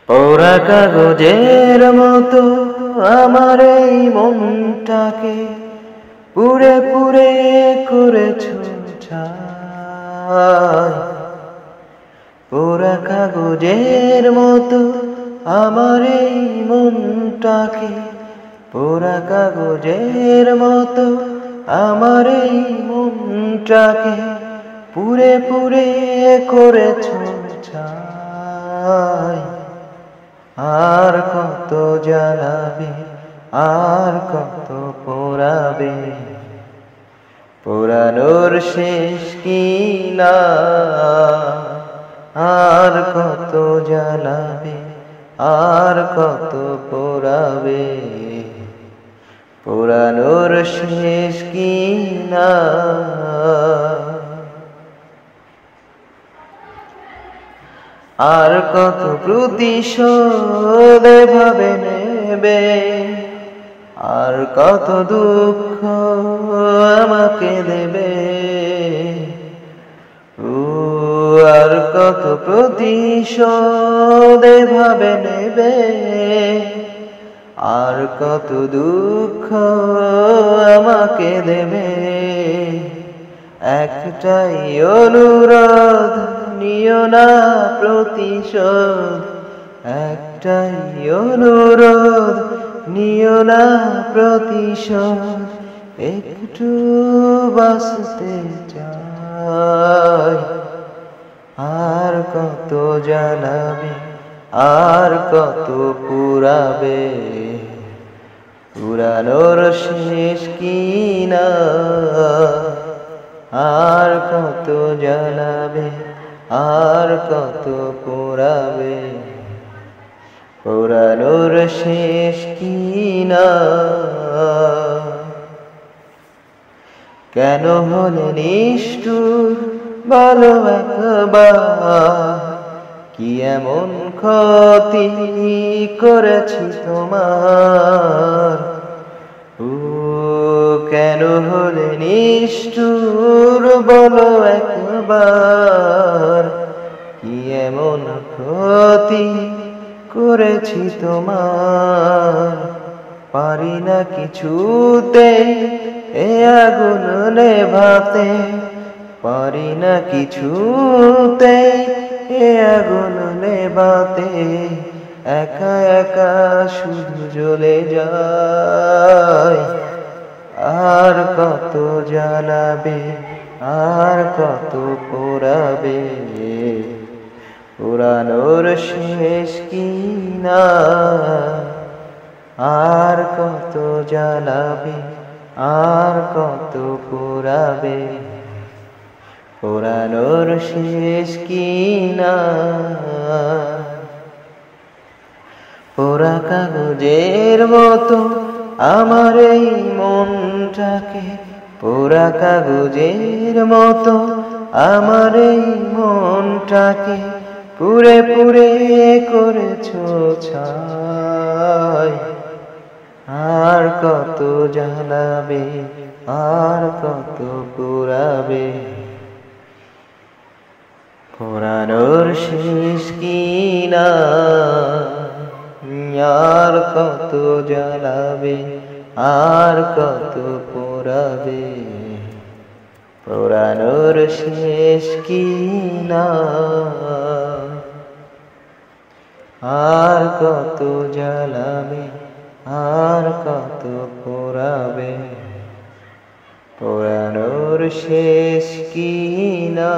পোড়া কাগজের মতো আমার এই মনটাকে পুড়ে পুড়ে করেছো ছাই। পোড়া কাগজের মতো আমার এই মনটাকে, পোড়া কাগজের মতো আমার এই মনটাকে পুড়ে পুড়ে করেছো ছাই। আর কত জ্বালাবে, আর কত পোড়াবে, পোড়ানোর শেষ কি না। আর কত জ্বালাবে, আর কত পোড়াবে, পোড়ানোর শেষ কি না। আর কত প্রতিশোধ এভাবে নেবে, আর কত দুঃখ আমাকে দেবে। আর কত প্রতিশোধ এভাবে নেবে, আর কত দুঃখ আমাকে দেবে। একটাই অনুরোধ, নিও না প্রতিশোধ। একটাই অনুরোধ, নিও না প্রতিশোধ। একটু বাঁচতে চাই। আর কত জ্বালাবে, আর কত পুড়াবে, পুরানোর শেষ কি না। আর কত জ্বালাবে, আর কত পোড়াবে, পোড়ানোর শেষ কি না। কেন হলে নিষ্ঠুর বলো একবার, কি এমন ক্ষতি করেছি তোমার। কেন হলে নিষ্ঠুর বলো একবার, কি এমন ক্ষতি করেছি তোমার। পারি না কিছুতে এ আগুন নেভাতে, পারি না কিছুতে এ আগুন নেভাতে। একা একা শুধু জ্বলে যায়। আর কত জ্বালাবে, আর কত পোড়াবে, পোড়ানোর শেষ কি না। আর কত জ্বালাবে, আর কত পোড়াবে, পোড়ানোর শেষ কি না। পোড়া কাগজের মতো আমার এই মনটাকে, পোড়া কাগজের মতো আমার এই মনটাকে পুড়ে পুড়ে করেছো ছাই। আর কত জ্বালাবে, আর কত পোড়াবে, পোড়ানোর শেষ কি না। আর কত জ্বালাবে, আর কত পোড়াবে, পোড়ানোর শেষ কি না। আর কত জ্বালাবে, আর কত পোড়াবে, পোড়ানোর শেষ কি না।